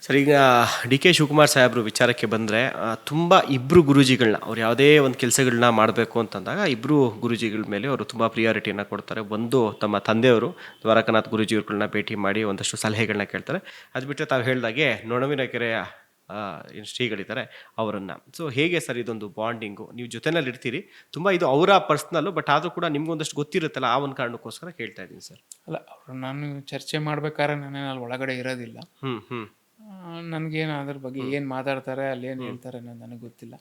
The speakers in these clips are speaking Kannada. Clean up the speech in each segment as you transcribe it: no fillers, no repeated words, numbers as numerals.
ಸರ್, ಈಗ ಡಿ ಕೆ ಶಿವಕುಮಾರ್ ಸಾಹೇಬ್ರು ವಿಚಾರಕ್ಕೆ ಬಂದರೆ ತುಂಬ ಇಬ್ಬರು ಗುರೂಜಿಗಳನ್ನ ಅವ್ರು ಯಾವುದೇ ಒಂದು ಕೆಲಸಗಳನ್ನ ಮಾಡಬೇಕು ಅಂತಂದಾಗ ಇಬ್ಬರು ಗುರೂಜಿಗಳ ಮೇಲೆ ಅವರು ತುಂಬ ಪ್ರಿಯಾರಿಟಿಯನ್ನು ಕೊಡ್ತಾರೆ. ಒಂದು ತಮ್ಮ ತಂದೆಯವರು ದ್ವಾರಕನಾಥ್ ಗುರೂಜಿಗಳನ್ನ ಭೇಟಿ ಮಾಡಿ ಒಂದಷ್ಟು ಸಲಹೆಗಳನ್ನ ಕೇಳ್ತಾರೆ. ಅದು ಬಿಟ್ಟರೆ ತಾವು ಹೇಳಿದಾಗೆ ನೊಣವಿನ ಕೆರೆಯ ಏನು ಶ್ರೀಗಳಿದ್ದಾರೆ ಅವರನ್ನು. ಸೊ ಹೇಗೆ ಸರ್ ಇದೊಂದು ಬಾಂಡಿಂಗು? ನೀವು ಜೊತೆನಲ್ಲಿ ಇರ್ತೀರಿ, ತುಂಬ ಇದು ಅವರ ಪರ್ಸ್ನಲ್ಲು, ಬಟ್ ಆದರೂ ಕೂಡ ನಿಮ್ಗೊಂದಷ್ಟು ಗೊತ್ತಿರುತ್ತಲ್ಲ, ಆ ಒಂದು ಕಾರಣಕ್ಕೋಸ್ಕರ ಕೇಳ್ತಾ ಇದ್ದೀನಿ ಸರ್. ಅಲ್ಲ, ಅವರು ನಾನು ಚರ್ಚೆ ಮಾಡ್ಬೇಕಾದ್ರೆ ನಾನೇನು ಅಲ್ಲಿ ಒಳಗಡೆ ಇರೋದಿಲ್ಲ. ನನ್ಗೇನು ಅದ್ರ ಬಗ್ಗೆ ಏನ್ ಮಾತಾಡ್ತಾರೆ, ಅಲ್ಲಿ ಏನ್ ಹೇಳ್ತಾರೆ ಅನ್ನೋದು ನನಗೆ ಗೊತ್ತಿಲ್ಲ.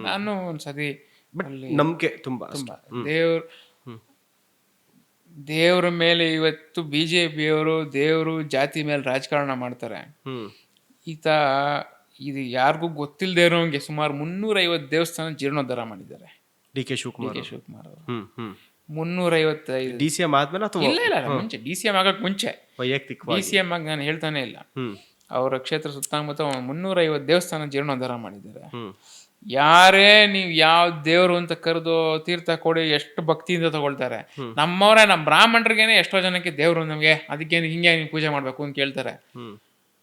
ನಾನು ಒಂದ್ಸತಿ ಅಲ್ಲಿ ನಂಬಿಕೆ ತುಂಬ ತುಂಬಾ ದೇವ್ರ ಮೇಲೆ ಇವತ್ತು ಬಿಜೆಪಿಯವರು ದೇವರು ಜಾತಿ ಮೇಲೆ ರಾಜಕಾರಣ ಮಾಡ್ತಾರೆ. ಈತ ಇದು ಯಾರಿಗೂ ಗೊತ್ತಿಲ್ಲದೆ ಇರೋಂಗೆ ಸುಮಾರು 350 ದೇವಸ್ಥಾನ ಜೀರ್ಣೋದ್ಧಾರ ಮಾಡಿದ್ದಾರೆ ಡಿ ಕೆ ಶಿವಕುಮಾರ್ ಅವರು. 355 ಡಿ ಸಿ ಎಂ ಆದ್ಮೇಲೆ ಅಥವಾ ಇಲ್ಲ ಮುಂಚೆ ಡಿ ಸಿ ಎಂ ಆಗಕ್ ಮುಂಚೆ ವೈಯಕ್ತಿಕ ಡಿ ಸಿ ಎಂ ಆಗಿ ನಾನು ಹೇಳ್ತಾನೆ ಇಲ್ಲ. ಅವರ ಕ್ಷೇತ್ರ ಸುತ್ತಮುತ್ತ 350 ದೇವಸ್ಥಾನ ಜೀರ್ಣೋದ್ಧಾರ ಮಾಡಿದ್ದಾರೆ. ಯಾರೇ ನೀವು ಯಾವ ದೇವ್ರು ಅಂತ ಕರೆದು ತೀರ್ಥ ಕೊಡಿ ಎಷ್ಟು ಭಕ್ತಿಯಿಂದ ತಗೊಳ್ತಾರೆ. ನಮ್ಮವರೇ ನಮ್ಮ ಬ್ರಾಹ್ಮಣರಿಗೇನೆ ಎಷ್ಟೋ ಜನಕ್ಕೆ ದೇವ್ರು ನಮ್ಗೆ ಅದಕ್ಕೇನು ಹಿಂಗೆ ನೀವು ಪೂಜೆ ಮಾಡ್ಬೇಕು ಅಂತ ಕೇಳ್ತಾರೆ.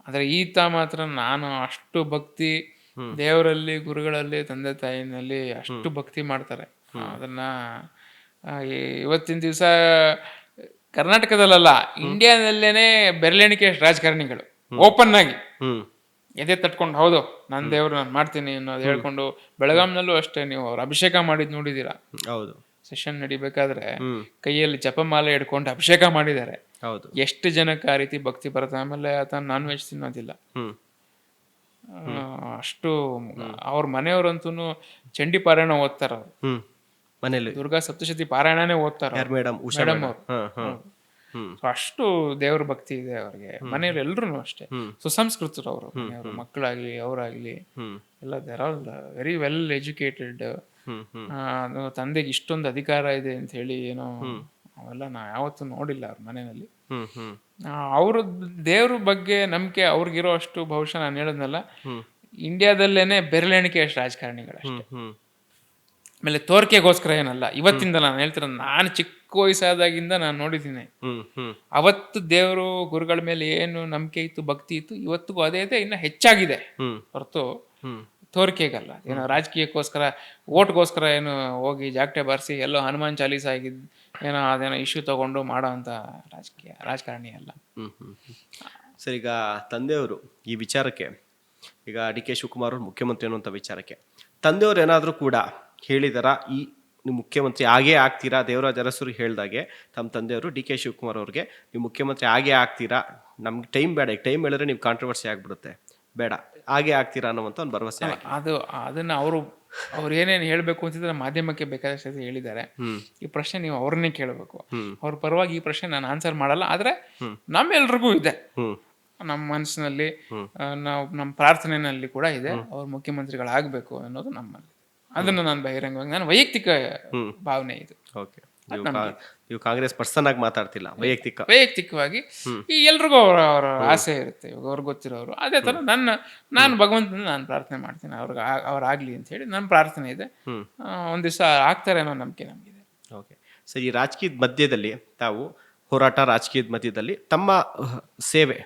ಆದ್ರೆ ಈತ ಮಾತ್ರ ನಾನು ಅಷ್ಟು ಭಕ್ತಿ ದೇವರಲ್ಲಿ, ಗುರುಗಳಲ್ಲಿ, ತಂದೆ ತಾಯಿನಲ್ಲಿ ಅಷ್ಟು ಭಕ್ತಿ ಮಾಡ್ತಾರೆ. ಅದನ್ನ ಇವತ್ತಿನ ದಿವಸ ಕರ್ನಾಟಕದಲ್ಲ, ಇಂಡಿಯಾದಲ್ಲೇನೆ ಬೆರಳೆಣಿಕೆ ರಾಜಕಾರಣಿಗಳು ಓಪನ್ ಆಗಿ ಎದೆ ತಟ್ಕೊಂಡು ಹೌದು ನನ್ನ ದೇವ್ರು ನಾನು ಮಾಡ್ತೀನಿ ಅನ್ನೋದು ಹೇಳ್ಕೊಂಡು, ಬೆಳಗಾಂನಲ್ಲೂ ಅಷ್ಟೇ ನೀವು ಅವ್ರ ಅಭಿಷೇಕ ಮಾಡಿದ್ ನೋಡಿದೀರಾ? ಹೌದು, ಸೆಷನ್ ನಡಿಬೇಕಾದ್ರೆ ಕೈಯಲ್ಲಿ ಜಪಮಾಲೆ ಹಿಡ್ಕೊಂಡು ಅಭಿಷೇಕ ಮಾಡಿದ್ದಾರೆ. ಹೌದು, ಎಷ್ಟು ಜನಕ್ಕೆ ಆ ರೀತಿ ಭಕ್ತಿ ಬರುತ್ತೆ. ಆಮೇಲೆ ಆತ ನಾನ್ ವೆಜ್ ತಿನ್ನೋದಿಲ್ಲ. ಅಷ್ಟು ಅವ್ರ ಮನೆಯವ್ರಂತೂ ಚಂಡಿ ಪಾರಾಯಣ ಓದ್ತಾರ. ಅವ್ರು ಮನೇಲಿ ದುರ್ಗಾ ಸಪ್ತಶತಿ ಪಾರಾಯಣನೇ ಓದ್ತಾರ ಮೇಡಮ್ ಅವರು. ಅಷ್ಟು ದೇವ್ರ ಭಕ್ತಿ ಇದೆ ಅವ್ರಿಗೆ. ಮನೆಯವ್ರು ಎಲ್ರು ಅಷ್ಟೇ ಸುಸಂಸ್ಕೃತರು. ಅವರು ಮನೆಯವರು, ಮಕ್ಕಳಾಗ್ಲಿ ಅವರಾಗ್ಲಿ ಎಲ್ಲ there all very well educated. ತಂದೆಗೆ ಇಷ್ಟೊಂದು ಅಧಿಕಾರ ಇದೆ ಅಂತ ಹೇಳಿ ಏನೋ ಅವೆಲ್ಲ ನಾ ಯಾವತ್ತೂ ನೋಡಿಲ್ಲ ಅವ್ರ ಮನೆಯಲ್ಲಿ. ಅವ್ರ ದೇವ್ರ ಬಗ್ಗೆ ನಂಬಿಕೆ ಅವ್ರಿಗಿರೋ ಅಷ್ಟು ಬಹುಶಃ ನಾನು ಹೇಳದ್ನಲ್ಲ, ಇಂಡಿಯಾದಲ್ಲೇನೆ ಬೆರಳೆಣಿಕೆ ಅಷ್ಟು ರಾಜಕಾರಣಿಗಳಷ್ಟೇ. ಆಮೇಲೆ ತೋರಿಕೆಗೋಸ್ಕರ ಏನಲ್ಲ, ಇವತ್ತಿಂದ ನಾನು ಹೇಳ್ತಿರೋ, ನಾನು ಚಿಕ್ಕ ವಯಸ್ಸಾದಾಗಿಂದ ನಾನು ನೋಡಿದ್ದೀನಿ. ಅವತ್ತು ದೇವರು ಗುರುಗಳ ಮೇಲೆ ಏನು ನಂಬಿಕೆ ಇತ್ತು, ಭಕ್ತಿ ಇತ್ತು, ಇವತ್ತಿಗೂ ಅದೇ ಇದೆ, ಇನ್ನ ಹೆಚ್ಚಾಗಿದೆ ಹೊರತು ತೋರಿಕೆಗಲ್ಲ. ಏನೋ ರಾಜಕೀಯಕ್ಕೋಸ್ಕರ, ಓಟ್ಗೋಸ್ಕರ ಏನು ಹೋಗಿ ಜಾಗಟೆ ಬಾರಿಸಿ ಎಲ್ಲೋ ಹನುಮಾನ್ ಚಾಲೀಸ ಆಗಿದ್ ಏನೋ ಅದೇನೋ ಇಶ್ಯೂ ತಗೊಂಡು ಮಾಡೋ ಅಂತ ರಾಜಕಾರಣಿ ಅಲ್ಲ. ಸರ್, ಈಗ ತಂದೆಯವರು ಈ ವಿಚಾರಕ್ಕೆ, ಈಗ ಡಿ ಕೆ ಶಿವಕುಮಾರ್ ಅವರು ಮುಖ್ಯಮಂತ್ರಿ ಅನ್ನುವಂಥ ವಿಚಾರಕ್ಕೆ ತಂದೆಯವರು ಏನಾದರೂ ಕೂಡ ಹೇಳಿದಾರ, ಈ ನೀವು ಮುಖ್ಯಮಂತ್ರಿ ಆಗೇ ಆಗ್ತೀರಾ? ದೇವರಾಜ ಅರಸರು ಹೇಳ್ದಾಗೆ ತಮ್ಮ ತಂದೆಯವರು ಡಿ ಕೆ ಶಿವಕುಮಾರ್ ಅವ್ರಿಗೆ ನೀವು ಮುಖ್ಯಮಂತ್ರಿ ಆಗೇ ಆಗ್ತೀರಾ, ನಮ್ಗೆ ಟೈಮ್ ಬೇಡ, ಈಗ ಟೈಮ್ ಹೇಳಿದ್ರೆ ನೀವು ಕಾಂಟ್ರವರ್ಸಿ ಆಗ್ಬಿಡುತ್ತೆ, ಬೇಡ ಹಾಗೆ ಆಗ್ತೀರಾ ಅನ್ನುವಂಥ ಒಂದು ಭರವಸೆ. ಅದನ್ನ ಅವ್ರು ಏನೇನು ಹೇಳ್ಬೇಕು ಅಂತಿದ್ರೆ ಮಾಧ್ಯಮಕ್ಕೆ ಬೇಕಾದಷ್ಟು ಹೇಳಿದ್ದಾರೆ. ಈ ಪ್ರಶ್ನೆ ನೀವು ಅವ್ರನ್ನೇ ಕೇಳಬೇಕು. ಅವ್ರ ಪರವಾಗಿ ಈ ಪ್ರಶ್ನೆ ನಾನು ಆನ್ಸರ್ ಮಾಡಲ್ಲ. ಆದ್ರೆ ನಮ್ಮೆಲ್ರಿಗೂ ಇದೆ, ನಮ್ಮ ಮನಸ್ಸಿನಲ್ಲಿ, ನಾವು ನಮ್ಮ ಪ್ರಾರ್ಥನೆಯಲ್ಲಿ ಕೂಡ ಇದೆ, ಅವ್ರು ಮುಖ್ಯಮಂತ್ರಿಗಳಾಗಬೇಕು ಅನ್ನೋದು ನಮ್ಮಲ್ಲಿ. ಅದನ್ನು ನಾನು ಬಹಿರಂಗವಾಗಿ, ನಾನು ವೈಯಕ್ತಿಕ ಭಾವನೆ ಇದು. ಓಕೆ, ನೀವು ಕಾಂಗ್ರೆಸ್ ಪರ್ಸನ್ ಆಗಿ ಮಾತಾಡ್ತಿಲ್ಲ, ವೈಯಕ್ತಿಕವಾಗಿ ಈ ಎಲ್ರಿಗೂ ಅವರ ಆಸೆ ಇರುತ್ತೆ. ಇವಾಗ ಅವ್ರಿಗೆ ಗೊತ್ತಿರೋರು ಅದೇ ತರ ನಾನು ಭಗವಂತನ ನಾನು ಪ್ರಾರ್ಥನೆ ಮಾಡ್ತೀನಿ, ಅವ್ರಾಗ್ಲಿ ಅಂತ ಹೇಳಿ ನನ್ನ ಪ್ರಾರ್ಥನೆ ಇದೆ. ಒಂದ್ ದಿವಸ ಆಗ್ತಾರೆ ಅನ್ನೋ ನಂಬಿಕೆ ನಮಗಿದೆ. ಓಕೆ ಸರ್, ಈ ರಾಜಕೀಯದ ಮಧ್ಯದಲ್ಲಿ ತಾವು ಹೋರಾಟ, ರಾಜಕೀಯದ ಮಧ್ಯದಲ್ಲಿ ತಮ್ಮ ಸೇವೆ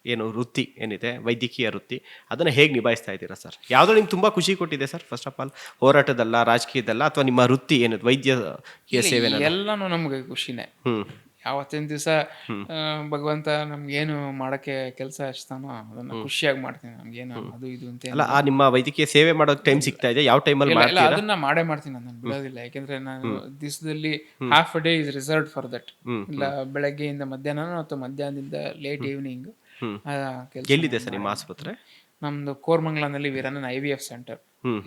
ಏನು ವೃತ್ತಿ ಏನಿದೆ, ವೈದ್ಯಕೀಯ ವೃತ್ತಿ, ಅದನ್ನು ಹೇಗೆ ನಿಭಾಯಿಸ್ತಾ ಇದ್ದೀರಾ ಸರ್? ಯಾವುದೋ ನಿಮ್ಗೆ ತುಂಬ ಖುಷಿ ಕೊಟ್ಟಿದೆ ಸರ್? ಫಸ್ಟ್ ಆಫ್ ಆಲ್ ಹೋರಾಟದಲ್ಲ, ರಾಜಕೀಯದಲ್ಲ, ಅಥವಾ ನಿಮ್ಮ ವೃತ್ತಿ ಏನಿದೆ ವೈದ್ಯಕೀಯ ಸೇವೆ? ಎಲ್ಲನೂ ನಮ್ಗೆ ಖುಷಿನೇ. ಯಾವತ್ತಿನ ದಿವಸ ಭಗವಂತ ನಮ್ಗೇನು ಮಾಡಕ್ಕೆ ಕೆಲಸ ಹಚ್ತಾನೋ ಅದನ್ನ ಖುಷಿಯಾಗಿ ಮಾಡ್ತೀನಿ. ನಮ್ಗೇನು ಅದು ಇದು ಅಂತ ಅಲ್ಲ, ನಿಮ್ಮ ವೈದ್ಯಕೀಯ ಸೇವೆ ಮಾಡೋಕೆ ಟೈಮ್ ಸಿಗ್ತಾ ಇದೆ? ಯಾವ ಟೈಮಲ್ಲಿ ಇಲ್ಲ, ಅದನ್ನ ಮಾಡೇ ಮಾಡ್ತೀನಿ, ನಾನು ಬಿಡೋದಿಲ್ಲ. ಯಾಕೆಂದ್ರೆ ನಾನು ದಿವಸದಲ್ಲಿ half a day is reserved for that. ಇಲ್ಲ ಬೆಳಗ್ಗೆಯಿಂದ ಮಧ್ಯಾಹ್ನ ಅಥವಾ ಮಧ್ಯಾಹ್ನದಿಂದ ಲೇಟ್ ಈವ್ನಿಂಗ್. ಎಲ್ಲಿದೆ ಸರ್ ನಿಮ್ಮ ಆಸ್ಪತ್ರೆ? ನಮ್ದು ಕೋರ್ಮಂಗ್ಲಾನಲ್ಲಿ ವೀರಣ್ಣನ IVF ಸೆಂಟರ್,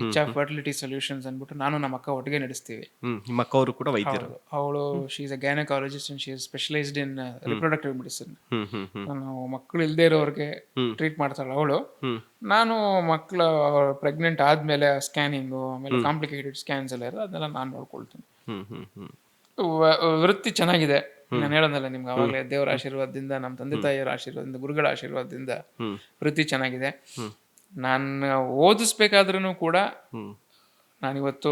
ಇಚ್ಛಾ ಫರ್ಟಿಲಿಟಿ ಸೊಲ್ಯೂಷನ್ಸ್ ಅಂದ್ಬಿಟ್ಟು ನಾನು ನಮ್ಮ ಅಕ್ಕ ಒಟ್ಟಿಗೆ ನಡೆಸ್ತೀವಿ. ನಿಮ್ಮ ಅಕ್ಕ ಅವರು ಕೂಡ ವೈದ್ಯರು? ಅವಳು she is a gynaecologist and she is specialised in reproductive medicine. ನಾನು ಮಕ್ಕಳು ಇಲ್ಲದೆ ಇರೋರಿಗೆ ಟ್ರೀಟ್ ಮಾಡ್ತಾಳೆ ಅವಳು. ನಾನು ಮಕ್ಕಳು ಪ್ರೆಗ್ನೆಂಟ್ ಆದ್ಮೇಲೆ ಸ್ಕ್ಯಾನಿಂಗು, ಆಮೇಲೆ ಕಾಂಪ್ಲಿಕೇಟೆಡ್ ಸ್ಕ್ಯಾನ್ಸ್ ಎಲ್ಲ ಇರೋದು, ಅದನ್ನೆಲ್ಲ ನಾನು ನೋಡ್ಕೊಳ್ತೀನಿ. ವೃತ್ತಿ ಚೆನ್ನಾಗಿದೆ. ನಾನು ಹೇಳೋದಲ್ಲ ನಿಮ್ಗೆ ಅವಾಗಲೇ, ದೇವರ ಆಶೀರ್ವಾದದಿಂದ, ನಮ್ಮ ತಂದೆ ತಾಯಿಯವರ ಆಶೀರ್ವಾದದಿಂದ, ಗುರುಗಳ ಆಶೀರ್ವಾದದಿಂದ ವೃತ್ತಿ ಚೆನ್ನಾಗಿದೆ. ನಾನು ಓದಿಸ್ಬೇಕಾದ್ರೂ ಕೂಡ ನಾನಿವತ್ತು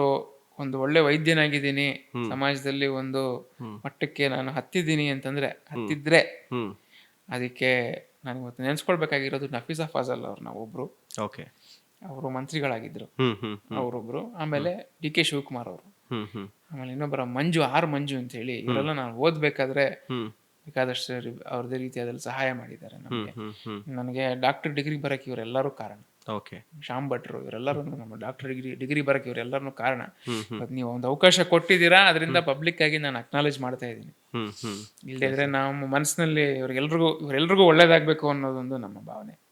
ಒಂದು ಒಳ್ಳೆ ವೈದ್ಯನಾಗಿದ್ದೀನಿ, ಸಮಾಜದಲ್ಲಿ ಒಂದು ಮಟ್ಟಕ್ಕೆ ನಾನು ಹತ್ತಿದ್ದೀನಿ ಅಂತಂದ್ರೆ, ಹತ್ತಿದ್ರೆ ಅದಕ್ಕೆ ನಾನು ಇವತ್ತು ನೆನೆಸ್ಕೊಳ್ಬೇಕಾಗಿರೋದು ನಫೀಸಾ ಫಾಜಲ್ ಅವ್ರು, ಒಬ್ರು, ಓಕೆ. ಅವರು ಮಂತ್ರಿಗಳಾಗಿದ್ರು ಹ್ಮ್ ಹ್ಮ್ ಅವರೊಬ್ರು. ಆಮೇಲೆ ಡಿ.ಕೆ. ಶಿವಕುಮಾರ್ ಅವರು, ಹ್ಮ್ ಹ್ಮ್ ಆಮೇಲೆ ಇನ್ನೊಬ್ಬರ ಮಂಜು ಅಂತ ಹೇಳಿ. ಇವರೆಲ್ಲ ನಾನು ಓದ್ಬೇಕಾದ್ರೆ ಹ್ಮ್ ಬೇಕಾದಷ್ಟು ಅವ್ರದೇ ರೀತಿಯಾದಲ್ಲಿ ಸಹಾಯ ಮಾಡಿದ್ದಾರೆ ನಮಗೆ. ಹ್ಮ್ ಹ್ಮ್ ನನಗೆ ಡಾಕ್ಟರ್ ಡಿಗ್ರಿ ಬರಕ್ಕೆ ಇವರೆಲ್ಲರೂ ಕಾರಣ. ಓಕೆ. ಶ್ಯಾಮ್ ಭಟ್ರು ಇವರೆಲ್ಲರೂ ನಮ್ಮ ಡಾಕ್ಟರ್ ಡಿಗ್ರಿ ಬರಕ್ಕೆ ಇವರೆಲ್ಲರೂ ಕಾರಣ. ಹ್ಮ್ ಹ್ಮ್ ನೀವು ಒಂದು ಅವಕಾಶ ಕೊಟ್ಟಿದ್ದೀರಾ, ಅದರಿಂದ ಪಬ್ಲಿಕ್ ಆಗಿ ನಾನು ಅಕ್ನಾಲೇಜ್ ಮಾಡ್ತಾ ಇದ್ದೀನಿ. ಹ್ಮ್ ಹ್ಮ್ ಇಲ್ಲದಿದ್ರೆ ನಮ್ಮ ಮನಸ್ಸಿನಲ್ಲಿ ಇವರೆಲ್ರಿಗೂ ಒಳ್ಳೇದಾಗಬೇಕು ಅನ್ನೋದೊಂದು ನಮ್ಮ ಭಾವನೆ.